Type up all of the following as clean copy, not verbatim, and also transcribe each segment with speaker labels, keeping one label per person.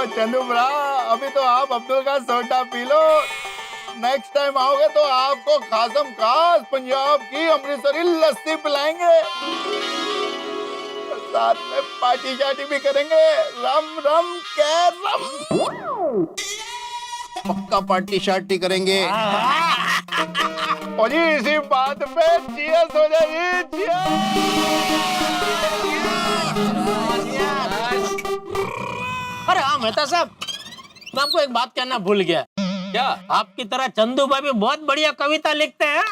Speaker 1: चंदू ब्रा, अभी तो आप अब्दुल का soda P low. Next time आओगे तो आपको खासम खास पंजाब की अमृतसरी लस्सी पिलाएंगे, साथ में पार्टी शार्टी भी करेंगे। रम रम के रम,
Speaker 2: पक्का पार्टी शार्टी करेंगे।
Speaker 1: और जी इसी बात पे चीयर्स हो जाएगी।
Speaker 3: अरे हाँ मेहता साहब, मैं आपको एक बात कहना भूल गया।
Speaker 4: क्या?
Speaker 3: आपकी तरह चंदू भाई भी बहुत बढ़िया कविता लिखते हैं।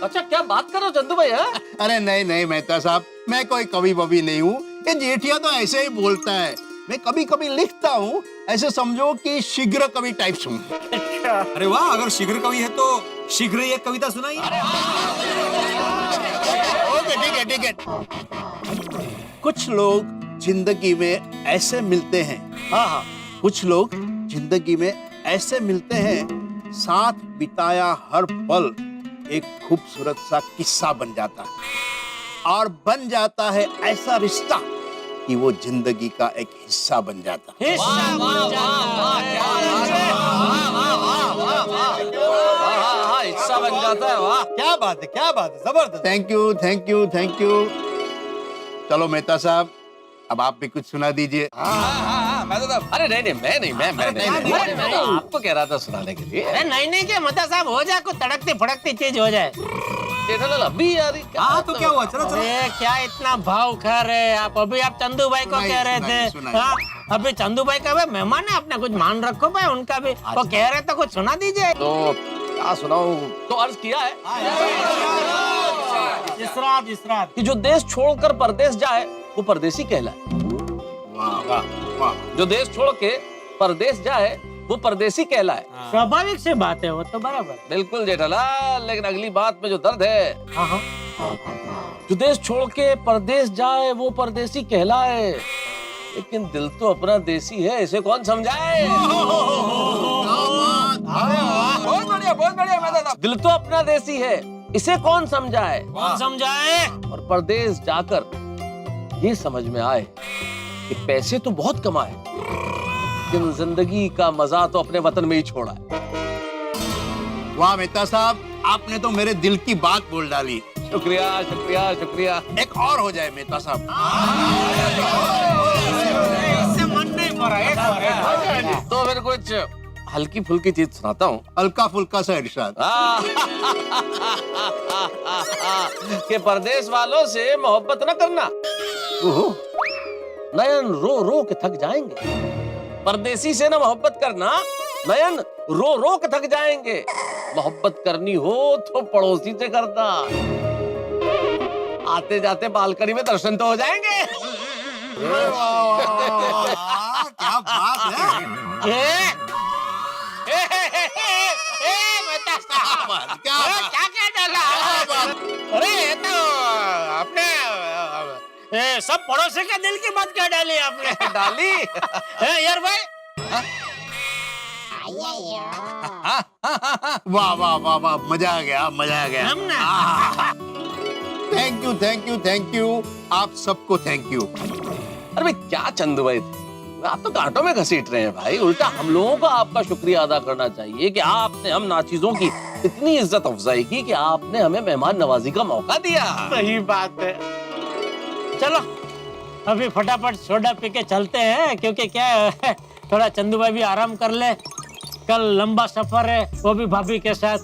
Speaker 4: अच्छा, क्या बात कर रहे हो चंदू भाई? है?
Speaker 2: अरे नहीं नहीं मेहता साहब, मैं कोई कवि बवी नहीं हूँ। ये जेठिया तो ऐसे ही बोलता है। मैं कभी कभी लिखता हूँ, ऐसे समझो कि शीघ्र कवि टाइप्स हूँ।
Speaker 5: अरे वाह, अगर शीघ्र कवि है तो शीघ्र ही एक कविता सुनाइए।
Speaker 2: ओके ठीक है। कुछ लोग जिंदगी में ऐसे मिलते हैं, हाँ, कुछ लोग जिंदगी में ऐसे मिलते हैं, साथ बिताया हर पल एक खूबसूरत सा किस्सा बन जाता है, और बन जाता है ऐसा रिश्ता कि वो जिंदगी का एक हिस्सा बन जाता है।
Speaker 4: हिस्सा बन जाता है। वाह,
Speaker 5: क्या बात है, क्या बात है, जबरदस्त।
Speaker 2: Thank you. चलो मेहता साहब, अब आप भी कुछ सुना दीजिए।
Speaker 4: मैं तो अरे नहीं, मैं तो आपको कह रहा था सुनाने के लिए।
Speaker 3: नहीं क्या मेहता साहब, हो जाए कुछ तड़कती फड़कती चीज हो जाए।
Speaker 4: जेठालाल अभी यार
Speaker 5: हाँ तो क्या हुआ, चलो।
Speaker 3: अरे क्या इतना भाव खा रहे आप? अभी आप चंदू भाई को कह रहे थे। हाँ, अभी चंदू भाई का भी मेहमान है, अपने कुछ मान रखो भाई उनका भी। वो कह रहे तो कुछ सुना दीजिए।
Speaker 4: तो क्या सुनाऊं? तो अर्ज किया है
Speaker 3: इशरात
Speaker 4: कि जो देश छोड़कर परदेश जाए वो परदेसी कहलाए। जो देश छोड़ के परदेश जाए वो परदेसी कहलाए।
Speaker 3: स्वाभाविक से बात है, वो तो बराबर।
Speaker 4: बिल्कुल जेठालाल, लेकिन अगली बात में जो दर्द है,
Speaker 3: हाँ।
Speaker 4: जो देश छोड़ के परदेश जाए वो परदेसी कहलाए, लेकिन दिल तो अपना देसी है, इसे कौन समझाए? बहुत बढ़िया मैं दिल तो अपना देसी है, इसे कौन समझाए?
Speaker 3: कौन समझाए?
Speaker 4: और परदेश जाकर ये समझ में आए कि पैसे तो बहुत कमाए, लेकिन जिंदगी का मजा तो अपने वतन में ही छोड़ा है।
Speaker 2: वाह मेहता साहब, आपने तो मेरे दिल की बात बोल डाली।
Speaker 4: शुक्रिया।
Speaker 2: एक और हो जाए मेहता साहब।
Speaker 3: इससे मन नहीं भरा।
Speaker 4: तो फिर कुछ हल्की फुल्की चीज सुनाता हूँ।
Speaker 2: हल्का फुल्का सा इरशाद।
Speaker 4: कि परदेश वालों से मोहब्बत न करना, नयन रो रो के थक जाएंगे। परदेसी से ना मोहब्बत करना, नयन रो रो के थक जाएंगे। मोहब्बत करनी हो तो पड़ोसी से करना, आते जाते बालकनी में दर्शन तो हो जाएंगे।
Speaker 5: क्या बात है।
Speaker 3: क्या डाला? अरे ये तो आपने सब पड़ोसी के दिल की बात क्या डाली आपने?
Speaker 4: डाली
Speaker 3: यार भाई।
Speaker 2: वाह, मजा आ गया। Thank you. आप सबको थैंक यू।
Speaker 4: अरे भाई क्या चंदू भाई, आप तो कांटों में घसीट रहे हैं भाई। उल्टा हम लोगों का आपका शुक्रिया अदा करना चाहिए कि आपने हम नाचीजों की इतनी इज्जत अफजाई की कि आपने हमें मेहमान नवाजी का मौका दिया।
Speaker 3: सही बात है। चलो अभी फटाफट सोडा पी के चलते हैं, क्योंकि क्या है, थोड़ा चंदू भाई भी आराम कर ले। कल लंबा सफर है, वो भी भाभी के साथ।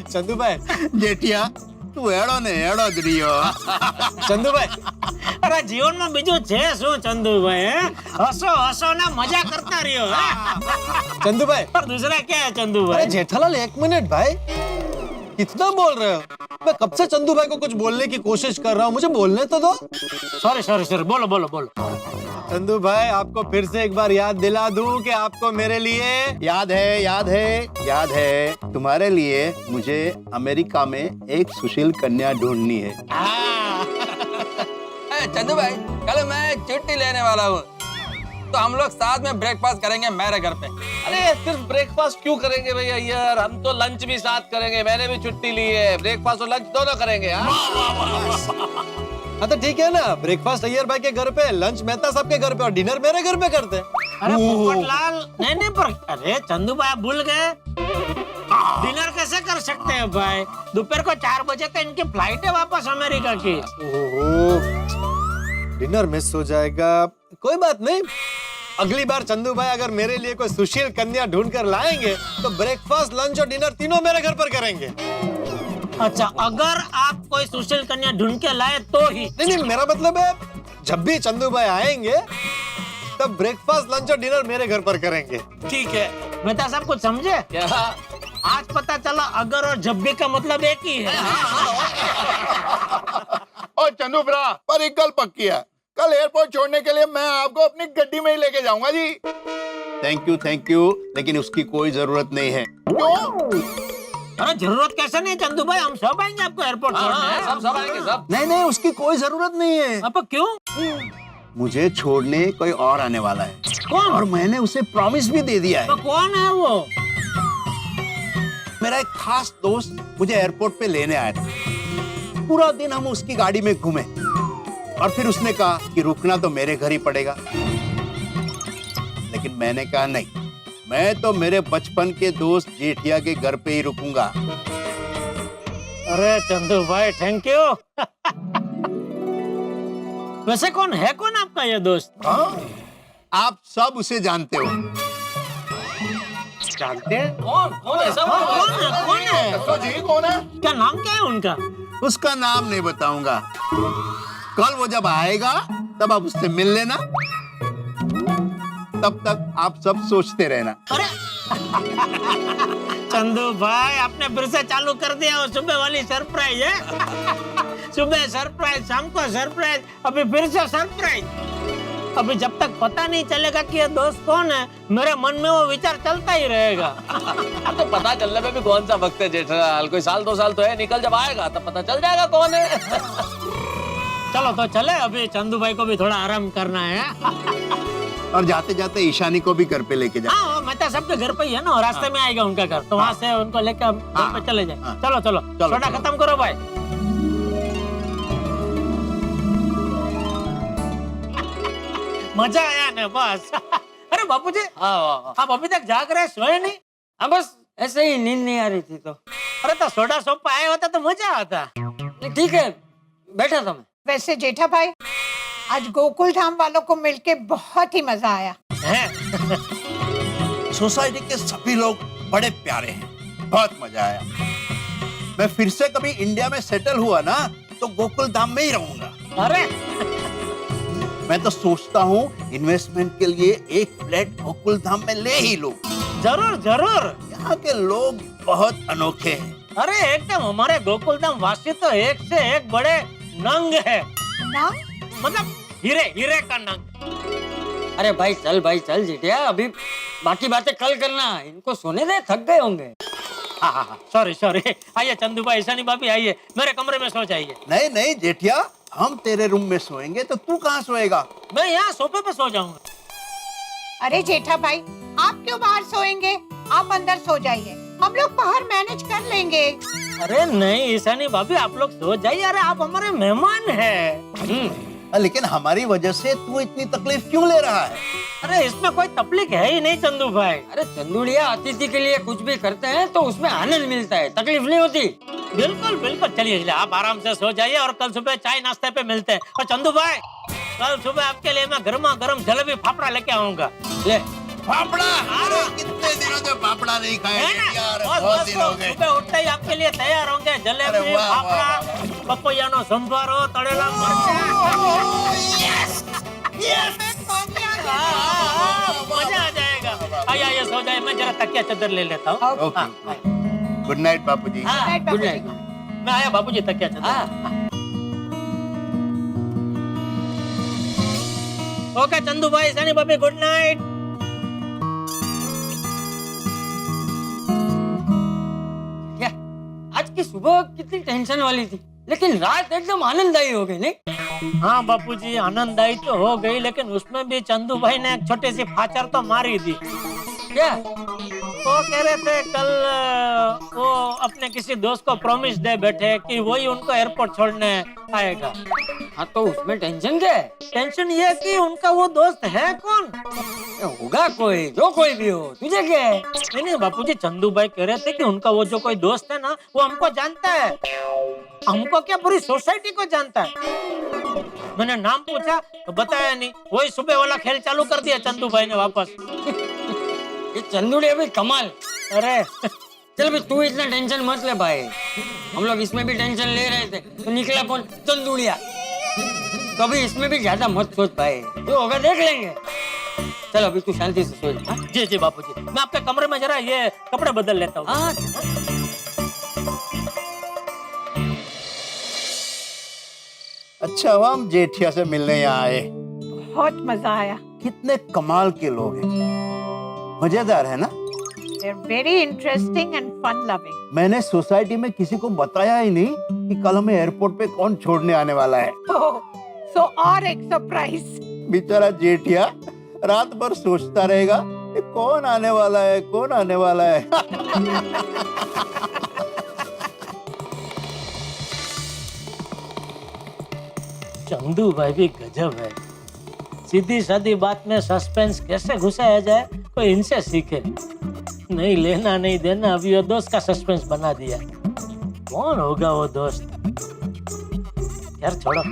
Speaker 5: चंदू भाई,
Speaker 2: जेठिया तू एड़ो ने एड़ो दरियो।
Speaker 5: चंदू भाई,
Speaker 3: अरे जीवन में बीजू छे शू चंदू भाई? हंसो ना, मजा करता रहियो।
Speaker 5: चंदू भाई।
Speaker 3: और दूसरा क्या है चंदू भाई?
Speaker 5: अरे जेठालाल, एक मिनट भाई, कितना बोल रहे हो? मैं कब से चंदू भाई को कुछ बोलने की कोशिश कर रहा हूँ, मुझे बोलने तो दो।
Speaker 3: सॉरी, बोलो।
Speaker 5: चंदू भाई, आपको फिर से एक बार याद दिला दूं कि आपको मेरे लिए
Speaker 2: याद है। तुम्हारे लिए मुझे अमेरिका में एक सुशील कन्या ढूंढनी है।
Speaker 6: चंदू भाई, कल मैं छुट्टी लेने वाला हूँ, तो हम लोग साथ में ब्रेकफास्ट करेंगे मेरे घर पे।
Speaker 4: अरे सिर्फ ब्रेकफास्ट क्यों करेंगे भैया यार, हम तो लंच भी साथ करेंगे। मैंने भी छुट्टी ली है, ब्रेकफास्ट और लंच दोनों करेंगे।
Speaker 5: हाँ तो ठीक है ना, ब्रेकफास्ट अय्यर भाई के घर पे, लंच मेहता साहब के घर पे और डिनर मेरे घर पे करते हैं।
Speaker 3: अरे पोपटलाल, नहीं पर अरे चंदू भाई आप भूल गए, डिनर कैसे कर सकते हैं भाई? दोपहर को 4 बजे तो इनकी फ्लाइट है वापस अमेरिका की।
Speaker 5: ओहो, डिनर मिस हो जाएगा। कोई बात नहीं, अगली बार चंदू भाई अगर मेरे लिए कोई सुशील कन्या ढूंढ कर लाएंगे तो ब्रेकफास्ट, लंच और डिनर तीनों मेरे घर पर करेंगे।
Speaker 3: अच्छा, अगर आप कोई सुशील कन्या ढूंढ के लाए तो ही?
Speaker 5: नहीं, मेरा मतलब है जब भी चंदू भाई आएंगे तब ब्रेकफास्ट, लंच और डिनर मेरे घर पर करेंगे।
Speaker 3: ठीक है। मेहता साहब कुछ समझे
Speaker 4: क्या?
Speaker 3: आज पता चला अगर और जब भी का मतलब एक ही है।
Speaker 1: और चंदू भरा, पर एक गल पक्की है, कल एयरपोर्ट छोड़ने के लिए मैं आपको अपनी गड्डी में ही लेके जाऊंगा जी।
Speaker 2: थैंक यू, लेकिन उसकी कोई जरूरत नहीं है।
Speaker 1: क्यों?
Speaker 3: अरे जरूरत कैसे नहीं चंदू भाई, हम सब आएंगे आपको एयरपोर्ट छोड़ने।
Speaker 4: सब आएंगे सब।
Speaker 2: नहीं, उसकी कोई जरूरत नहीं है।
Speaker 3: अब क्यों?
Speaker 2: मुझे छोड़ने कोई और आने वाला है।
Speaker 3: कौन?
Speaker 2: और मैंने उसे प्रॉमिस भी दे दिया है।
Speaker 3: तो कौन है वो?
Speaker 2: मेरा एक खास दोस्त मुझे एयरपोर्ट पे लेने आया था। पूरा दिन हम उसकी गाड़ी में घूमे और फिर उसने कहा कि रुकना तो मेरे घर ही पड़ेगा। लेकिन मैंने कहा नहीं, मैं तो मेरे बचपन के दोस्त जेठिया के घर पे ही रुकूंगा।
Speaker 3: अरे चंदू भाई थैंक यू। वैसे कौन आपका ये दोस्त?
Speaker 2: हाँ? आप सब उसे जानते हो।
Speaker 3: जानते हैं?
Speaker 4: कौन ऐसा?
Speaker 3: कौन है?
Speaker 1: तो जी कौन है?
Speaker 3: क्या नाम क्या है उनका?
Speaker 2: उसका नाम नहीं बताऊंगा। कल वो जब आएगा तब आप उससे मिल लेना। तब तक आप सब सोचते रहना।
Speaker 3: अरे चंदू भाई आपने फिर से चालू कर दिया वो सुबह वाली सरप्राइज है। सुबह सरप्राइज, शाम को सरप्राइज, अभी फिर से सरप्राइज। अभी जब तक पता नहीं चलेगा कि ये दोस्त कौन है, मेरे मन में वो विचार चलता ही रहेगा।
Speaker 4: अब तो पता चलने में भी कौन सा वक्त है जेठालाल, कोई साल 2 साल तो है, निकल जब आएगा तब पता चल जाएगा कौन है।
Speaker 3: चलो तो चले, अभी चंदू भाई को भी थोड़ा आराम करना है।
Speaker 2: और जाते जाते ईशानी को भी घर पे लेके जा।
Speaker 3: हाँ, मेहता साहब के घर पे ही है ना, रास्ते में आएगा उनका घर, तो वहाँ से उनको लेकर हम घर पे चले जाए। चलो चलो, सोडा खत्म करो भाई। मजा आया ना बस। अरे बापूजी, आप अभी तक जाग रहे, सोए नहीं?
Speaker 7: हाँ बस ऐसे ही, नींद नहीं आ रही थी तो।
Speaker 3: अरे तो सोडा सोप आया होता तो मजा आता।
Speaker 7: ठीक है, बैठा था मैं।
Speaker 8: वैसे जेठा भाई, आज गोकुल धाम वालों को मिलके बहुत ही मजा आया।
Speaker 2: सोसाइटी के सभी लोग बड़े प्यारे हैं, बहुत मजा आया। मैं फिर से कभी इंडिया में सेटल हुआ ना तो गोकुल धाम में ही रहूंगा।
Speaker 3: अरे
Speaker 2: मैं तो सोचता हूँ इन्वेस्टमेंट के लिए एक फ्लैट गोकुल धाम में ले ही लूं।
Speaker 3: जरूर जरूर।
Speaker 2: यहाँ के लोग बहुत अनोखे हैं।
Speaker 3: अरे एकदम हमारे गोकुल धाम वासी तो एक से एक बड़े नंग है।
Speaker 8: ना?
Speaker 3: मतलब हीरे का नंग।
Speaker 7: अरे भाई चल जेठिया, अभी बाकी बातें कल करना, इनको सोने दे, थक गए होंगे।
Speaker 3: हाँ, सॉरी। आइए चंदू भाई, ईशानी भाभी आइए, मेरे कमरे में सो जाइए।
Speaker 2: नहीं जेठिया, हम तेरे रूम में सोएंगे तो तू कहाँ सोएगा?
Speaker 3: मैं यहाँ सोफे पे सो जाऊंगा।
Speaker 8: अरे जेठा भाई, आप क्यों बाहर सोएंगे? आप अंदर सो जाइए, हम लोग बाहर मैनेज कर लेंगे।
Speaker 3: अरे नहीं ईशानी भाभी, आप लोग सो जाइए। अरे आप हमारे मेहमान हैं।
Speaker 2: लेकिन हमारी वजह से तू इतनी तकलीफ क्यों ले रहा है?
Speaker 3: अरे इसमें कोई तकलीफ है ही नहीं चंदू भाई।
Speaker 7: अरे चंदुड़िया, अतिथि के लिए कुछ भी करते हैं तो उसमें आनंद मिलता है, तकलीफ नहीं होती।
Speaker 3: बिल्कुल चलिए, आप आराम से सो जाइए और कल सुबह चाय नाश्ते पे मिलते हैं। और चंदू भाई, कल सुबह आपके लिए मैं गर्मा गर्म जलेबी फाफड़ा लेके आऊंगा।
Speaker 7: ले
Speaker 2: फाफड़ा? अरे कितने दिनों से फाफड़ा नहीं खाए यार, बहुत दिन हो गए।
Speaker 3: सुबह उठते ही आपके लिए तैयार होंगे जलेबी, फाफड़ा, पपैयानो संभारो, तड़ेला मजा आ जाएगा। आइए सो जाए, मैं जरा तकिया चादर ले लेता हूँ।
Speaker 2: गुड नाइट बापूजी।
Speaker 7: Good night.
Speaker 3: मैं आया बाबूजी, तकिया चादर। ओके चंदू भाई, ईशानी भाभी, गुड नाइट।
Speaker 7: क्या आज की सुबह कितनी टेंशन वाली थी, लेकिन रात एकदम आनंददायी हो गई, नहीं?
Speaker 3: हाँ बापूजी, आनंददायी तो हो गई, लेकिन उसमें भी चंदू भाई ने एक छोटी सी फाचर तो मारी थी।
Speaker 7: क्या?
Speaker 3: वो कह रहे थे कल वो अपने किसी दोस्त को प्रॉमिस दे बैठे कि वही उनको एयरपोर्ट छोड़ने आएगा।
Speaker 7: हाँ तो उसमें टेंशन क्या है?
Speaker 3: टेंशन ये है कि उनका वो दोस्त है कौन?
Speaker 7: होगा कोई, जो कोई भी हो, तुझे क्या है?
Speaker 3: नहीं नहीं बापूजी, चंदू भाई कह रहे थे कि उनका वो जो कोई दोस्त है ना, वो हमको जानता है। हमको क्या, पूरी सोसाइटी को जानता है। मैंने नाम पूछा तो बताया नहीं, वही सुबह वाला खेल चालू कर दिया चंदू भाई ने वापस।
Speaker 7: ये चंदुड़िया भी कमाल।
Speaker 3: अरे
Speaker 7: चल भाई, तू इतना टेंशन मत ले भाई। हम लोग इसमें भी टेंशन ले रहे थे तो निकला कौन? चंदुड़िया। कभी इसमें भी ज्यादा मत सोच भाई, जो होगा देख लेंगे। चल अभी तू शांति से सो जा।
Speaker 3: जी जी बापूजी, मैं आपके कमरे में जरा ये कपड़े बदल लेता हूँ।
Speaker 7: हाँ
Speaker 2: अच्छा हुआ हम जेठिया से मिलने यहाँ आए।
Speaker 8: बहुत मजा आया।
Speaker 2: कितने कमाल के लोग हैं, मजेदार है ना।
Speaker 8: They're very interesting and fun loving.
Speaker 2: मैंने सोसाइटी में किसी को बताया ही नहीं कि कल हमें एयरपोर्ट पे कौन छोड़ने आने वाला है।
Speaker 8: Oh, so और एक सरप्राइज।
Speaker 2: बेचारा जेठिया रात भर सोचता रहेगा कि कौन आने वाला है, कौन आने वाला है।
Speaker 3: चंदू भाई भी गजब है। सीधी सादी बात में सस्पेंस कैसे घुसाया जाए, कोई इनसे सीखे। नहीं लेना नहीं देना, अभी वो दोस्त का सस्पेंस बना दिया। कौन होगा वो दोस्त? यार छोड़ो,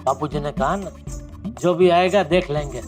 Speaker 3: बापूजी ने कहा ना, जो भी आएगा देख लेंगे।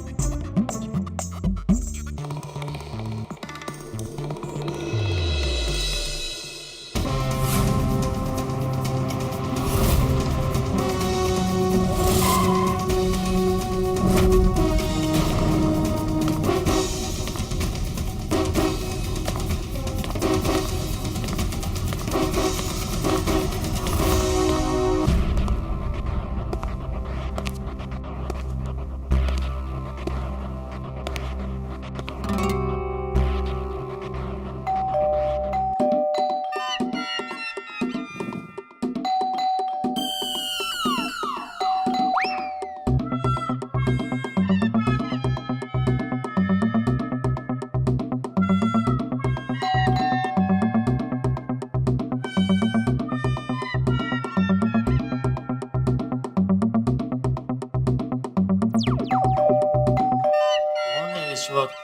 Speaker 3: कौन है इस वक्त?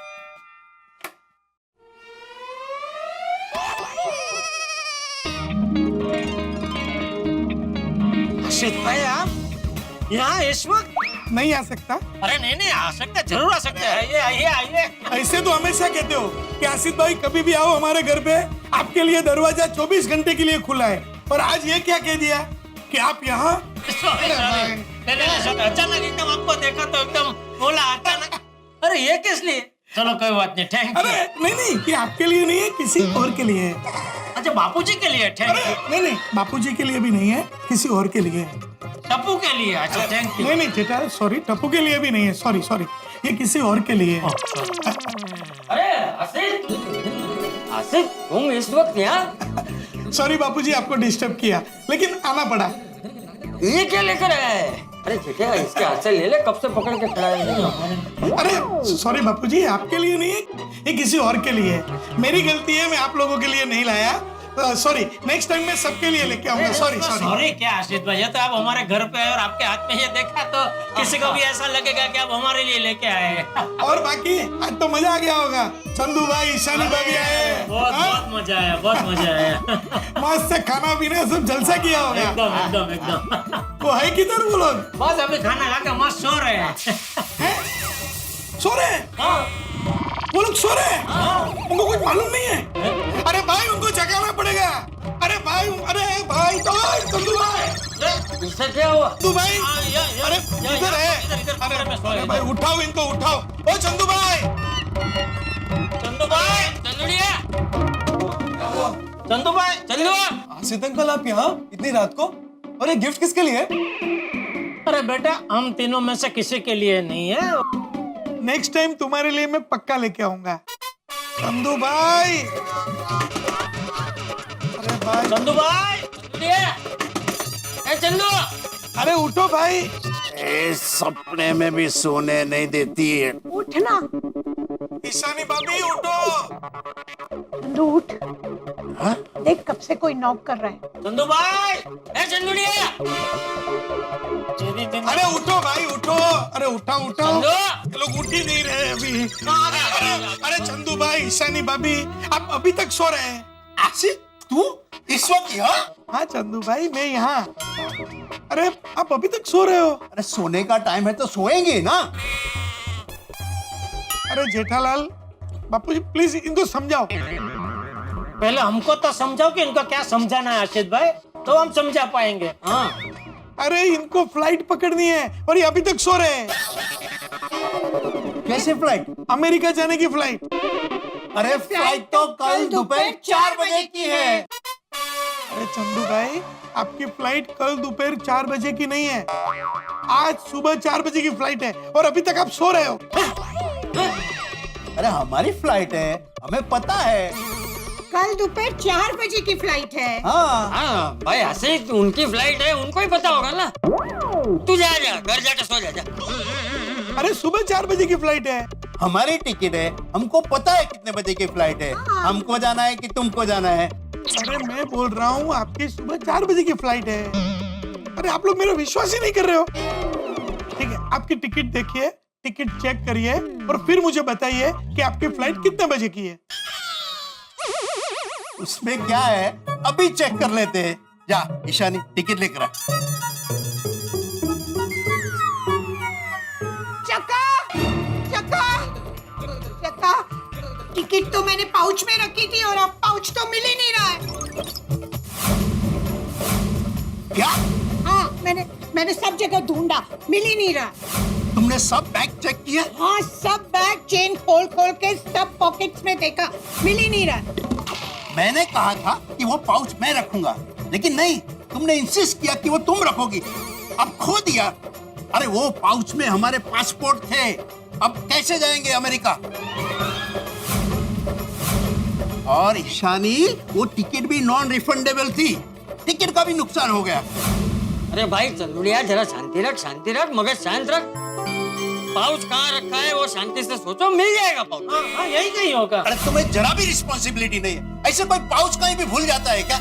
Speaker 3: हर्षित भाई, आप यहाँ इस वक्त?
Speaker 9: नहीं आ सकता।
Speaker 3: अरे नहीं नहीं, आ सकते, जरूर आ सकते हैं। आइए आइए आइए।
Speaker 9: ऐसे तो हमेशा कहते हो कि आसिफ भाई कभी भी आओ हमारे घर पे, आपके लिए दरवाजा 24 घंटे के लिए खुला है। और आज ये क्या कह दिया कि आप यहाँ?
Speaker 3: सॉरी सॉरी, नहीं अचानक एकदम आपको देखा तो एकदम बोला अचानक। अरे ये किस लिए? चलो कोई बात नहीं, थैंक
Speaker 9: अरे
Speaker 3: यू।
Speaker 9: नहीं, ये आपके लिए नहीं है, किसी और के लिए है।
Speaker 3: अच्छा बापूजी के लिए, थैंक
Speaker 9: अरे
Speaker 3: यू।
Speaker 9: नहीं, बापूजी के लिए भी नहीं है, किसी और के लिए है।
Speaker 3: टप्पू के लिए? अच्छा थैंक यू।
Speaker 9: नहीं जेठा, सॉरी, टप्पू के लिए भी नहीं है। सॉरी सॉरी, ये किसी और के लिए है।
Speaker 7: अरे आसिफ, आसिफ तुम इस वक्त यहाँ?
Speaker 9: सॉरी बापूजी, आपको डिस्टर्ब किया, लेकिन आना पड़ा।
Speaker 7: ये क्या लेकर आया है? अरे ठीक है, इसके हाथ से ले ले, कब से पकड़ के खड़ा है।
Speaker 9: अरे सॉरी बापूजी, आपके लिए नहीं है, ये किसी और के लिए है। मेरी गलती है, मैं आप लोगों के लिए नहीं लाया। सॉरी, नेक्स्ट टाइम मैं सबके लिए लेके आऊंगा। Sorry sorry.
Speaker 3: सॉरी क्या आशीष भाई, ये तो आप हमारे घर पे आए और आपके हाथ में ये देखा तो किसी को भी ऐसा लगेगा कि आप हमारे लिए लेके आए।
Speaker 9: और बाकी आज तो मजा आ गया होगा। चंदू भाई, ईशानी भाभी आए,
Speaker 3: बहुत बहुत मजा आया, बहुत मजा आया।
Speaker 9: मस्त से खाना पीना सब जलसा किया होगा।
Speaker 3: एकदम एकदम एकदम।
Speaker 9: वो है किधर वो लोग?
Speaker 3: बस अभी खाना खा के मस्त सो रहे हैं।
Speaker 9: सो रहे हैं?
Speaker 3: हाँ।
Speaker 9: वो लोग सो रहे हैं? उनको कुछ मालूम नहीं है? अरे भाई, उनको जगाना पड़ेगा। अरे भाई, तो चंदू भाई,
Speaker 7: इससे क्या हुआ?
Speaker 9: तू भाई,
Speaker 3: या,
Speaker 9: अरे
Speaker 3: या,
Speaker 9: इधर है।
Speaker 3: इधर में सो
Speaker 9: अरे
Speaker 3: रहे
Speaker 9: भाई, उठाओ इनको, उठाओ। ओ चंदू भाई,
Speaker 3: चंदू भाई,
Speaker 7: चंदुड़िया,
Speaker 3: चंदू भाई,
Speaker 7: चंदू।
Speaker 5: आसिफ अंकल, आप यहाँ इतनी रात को? और ये गिफ्ट किसके लिए?
Speaker 3: अरे बेटा, हम तीनों में से किसी के लिए नहीं है।
Speaker 9: नेक्स्ट टाइम तुम्हारे लिए मैं पक्का लेके आऊंगा। चंदू भाई, अरे भाई,
Speaker 3: चंदू भाई,
Speaker 7: ए चंदू,
Speaker 9: अरे उठो भाई।
Speaker 2: ए, सपने में भी सोने नहीं देती है।
Speaker 8: उठना।
Speaker 9: ईशानी भाभी, उठो।
Speaker 8: चंदू उठ। देख कब से कोई नॉक कर रहा है।
Speaker 3: चंदू भाई,
Speaker 7: ए चंदुलिया,
Speaker 9: अरे उठो भाई उठो, अरे उठा उठो,
Speaker 7: चंदू।
Speaker 9: ये लोग उठ ही नहीं रहे अभी। अरे चंदू भाई, ईशानी भाभी, आप अभी तक सो रहे हैं?
Speaker 2: आसिफ, तू इस वक्त यहाँ?
Speaker 9: हाँ चंदू भाई, मैं यहाँ। अरे आप अभी तक सो रहे हो?
Speaker 2: अरे सोने का टाइम है तो सोएंगे ना।
Speaker 9: अरे जेठालाल, बापू जी प्लीज इनको समझाओ।
Speaker 3: पहले हमको तो समझाओ कि इनको क्या समझाना है आशीष भाई, तो हम समझा पाएंगे। हाँ,
Speaker 9: अरे इनको फ्लाइट पकड़नी है और ये अभी तक सो रहे हैं।
Speaker 2: कैसे फ्लाइट?
Speaker 9: अमेरिका जाने की फ्लाइट।
Speaker 2: अरे फ्लाइट तो कल दोपहर 4 बजे की है।
Speaker 9: अरे चंदू भाई, आपकी फ्लाइट कल दोपहर 4 बजे की नहीं है, आज सुबह 4 बजे की फ्लाइट है और अभी तक आप सो रहे हो।
Speaker 2: अरे हमारी फ्लाइट है, हमें पता है।
Speaker 8: कल दोपहर 4 बजे की फ्लाइट है।
Speaker 2: हाँ,
Speaker 7: हाँ भाई आशिक, उनकी फ्लाइट है, उनको ही पता होगा ना। तू जा घर जाके सो जा।
Speaker 9: अरे सुबह 4 बजे की फ्लाइट है।
Speaker 2: हमारी टिकट है, हमको पता है कितने बजे की फ्लाइट है। हमको जाना है कि तुमको जाना है?
Speaker 9: अरे मैं बोल रहा हूँ आपकी सुबह 4 बजे की फ्लाइट है। अरे आप लोग मेरा विश्वास ही नहीं कर रहे हो। ठीक है, आपकी टिकट देखिए, टिकट चेक करिए और फिर मुझे बताइए कि आपकी फ्लाइट कितने बजे की है।
Speaker 2: उसमें क्या है, अभी चेक कर लेते हैं। जा ईशानी, टिकट लेकर आ।
Speaker 8: चक्का, चक्का, चक्का, टिकट तो मैंने पाउच में रखी थी और अब पाउच तो मिल ही नहीं रहा है।
Speaker 2: क्या?
Speaker 8: हाँ, मैंने सब जगह ढूंढा, मिल ही नहीं रहा।
Speaker 2: तुमने सब बैग चेक किया?
Speaker 8: हाँ, सब बैग चेन खोल खोल के सब पॉकेट्स में देखा, मिल ही नहीं रहा।
Speaker 2: मैंने कहा था कि वो पाउच मैं रखूंगा, लेकिन नहीं, तुमने इंसिस्ट किया कि वो तुम रखोगी। अब खो दिया। अरे वो पाउच में हमारे पासपोर्ट थे, अब कैसे जाएंगे अमेरिका? और ईशानी, वो टिकट भी नॉन रिफंडेबल थी, टिकट का भी नुकसान हो गया।
Speaker 7: अरे भाई चंदुलिया, जरा शांति रख, मगज शांत रख। पाउच कहाँ रखा है वो शांति से सोचो, मिल जाएगा पाउच।
Speaker 3: हाँ, यही कहीं होगा।
Speaker 2: अरे तुम्हें जरा भी रिस्पॉन्सिबिलिटी नहीं है, ऐसे कोई पाउच कहीं भी भूल जाता है क्या?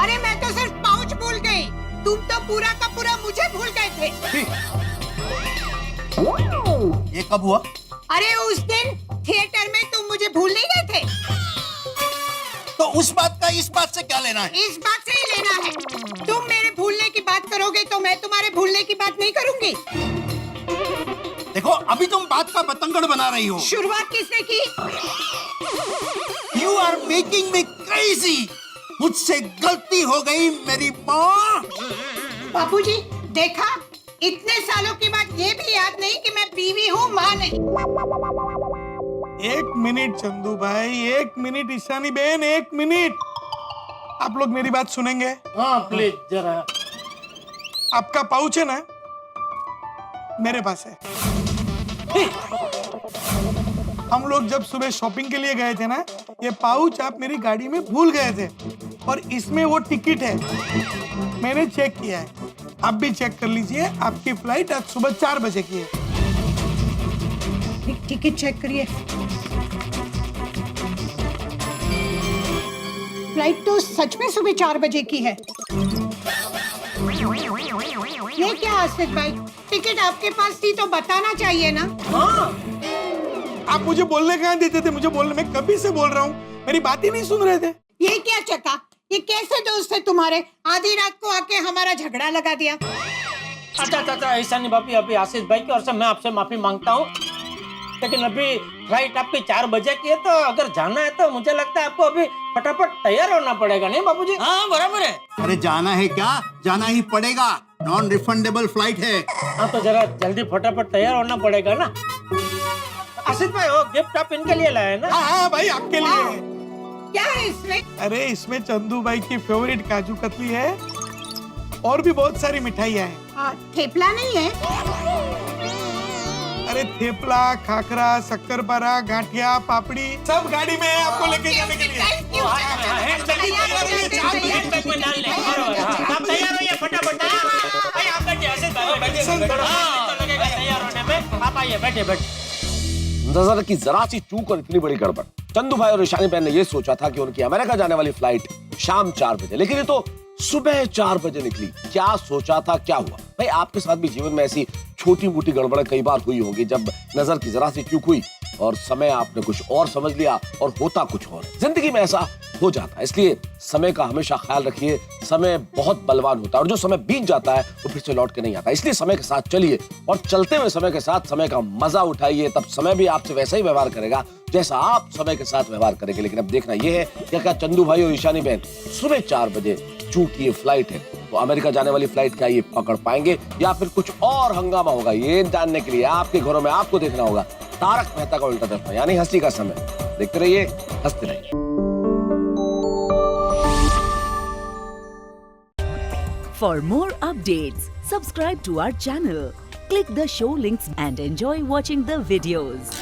Speaker 8: अरे मैं तो सिर्फ पाउच भूल गई, तुम तो पूरा का पूरा मुझे भूल गए थे।
Speaker 2: ये कब हुआ?
Speaker 8: अरे उस दिन थिएटर में तुम मुझे भूल नहीं गए थे।
Speaker 2: तो उस बात का इस बात से क्या लेना है?
Speaker 8: इस बात से ही लेना है। तुम मेरे भूलने की बात करोगे तो मैं तुम्हारे भूलने की बात नहीं करूंगी।
Speaker 2: देखो, अभी तुम बात का बतंगड़ बना रही हो।
Speaker 8: शुरुआत किसने की?
Speaker 2: You are making me crazy. मुझसे गलती हो गई मेरी माँ।
Speaker 8: बापूजी, देखा, इतने सालों के बाद ये भी याद नहीं कि मैं बीवी हूँ, माँ नहीं।
Speaker 9: 1 मिनट चंदू भाई, 1 मिनट ईशानी बहन, 1 मिनट। आप लोग मेरी बात सुनेंगे?
Speaker 3: हाँ प्लीज जरा।
Speaker 9: आपका पाउच है ना, मेरे पास है। हम लोग जब सुबह शॉपिंग के लिए गए थे ना, ये पाउच आप मेरी गाड़ी में भूल गए थे और इसमें वो टिकट है, मैंने चेक किया है। आप भी चेक कर लीजिए, आपकी फ्लाइट आज सुबह 4 बजे की है।
Speaker 8: टिकट चेक करिए। फ्लाइट तो सच में सुबह 4 बजे की है। ये क्या आसिफ भाई, टिकट आपके पास थी तो बताना चाहिए ना।
Speaker 9: आप मुझे बोलने कहाँ देते थे? मुझे बोलने, मैं कभी से बोल रहा हूँ, मेरी बात ही नहीं सुन रहे थे।
Speaker 8: ये क्या चक्का, ये कैसे दोस्त है तुम्हारे? आधी रात को आके हमारा झगड़ा लगा दिया।
Speaker 3: अच्छा, ईशानी भाभी, अभी आशीष भाई की ओर से मैं आपसे माफी मांगता हूँ, लेकिन अभी फ्लाइट आपकी 4 बजे की है, तो अगर जाना है तो मुझे लगता है आपको अभी फटाफट तैयार होना पड़ेगा, नहीं बाबूजी?
Speaker 7: हाँ बराबर है।
Speaker 2: अरे जाना है क्या? जाना ही पड़ेगा, नॉन रिफंडेबल फ्लाइट है।
Speaker 3: हाँ तो जरा जल्दी फटाफट तैयार होना पड़ेगा ना। आशीष भाई, वो गिफ्ट आप इनके लिए लाए ना?
Speaker 9: हाँ भाई, आपके लिए।
Speaker 8: क्या है इसमें?
Speaker 9: अरे इसमें चंदू भाई की फेवरेट काजू कतली है और भी बहुत सारी मिठाइयाँ हैं।
Speaker 8: थेपला नहीं है?
Speaker 9: अरे थेपला, खाखरा, शक्करपारा, गाठिया, पापड़ी सब गाड़ी में है आपको लेके जाने के लिए।
Speaker 3: आप तैयार होइए फटाफट। आप बैठिए आशीष भाई, लगेगा तैयार होने में। आप आइए, बैठिए।
Speaker 4: नजर की जरा सी चूक और इतनी बड़ी गड़बड़। चंदू भाई और ईशानी बहन ने ये सोचा था कि उनकी अमेरिका जाने वाली फ्लाइट शाम 4 बजे, लेकिन ये तो सुबह 4 बजे निकली। क्या सोचा था, क्या हुआ? भाई आपके साथ भी जीवन में ऐसी छोटी मोटी गड़बड़ें कई बार हुई होगी, जब नजर की जरा सी चूक हुई और समय आपने कुछ और समझ लिया और होता कुछ और। जिंदगी में ऐसा हो जाता है, इसलिए समय का हमेशा ख्याल रखिए। समय बहुत बलवान होता है और जो समय बीत जाता है वो फिर से लौट के नहीं आता। इसलिए समय के साथ चलिए और चलते हुए समय के साथ समय का मजा उठाइए, तब समय भी आपसे वैसा ही व्यवहार करेगा जैसा आप समय के साथ व्यवहार करेंगे। लेकिन अब देखना यह है कि क्या चंदू भाई और ईशानी बहन सुबह 4 बजे चूंकि ये फ्लाइट है तो अमेरिका जाने वाली फ्लाइट क्या ये पकड़ पाएंगे या फिर कुछ और हंगामा होगा? ये जानने के लिए आपके घरों में आपको देखना होगा तारक मेहता का उल्टा चश्मा, यानी हंसी का समय। देखते रहिए, हंसते रहिए।
Speaker 10: For more updates, subscribe to our channel, click the show links and enjoy watching the videos.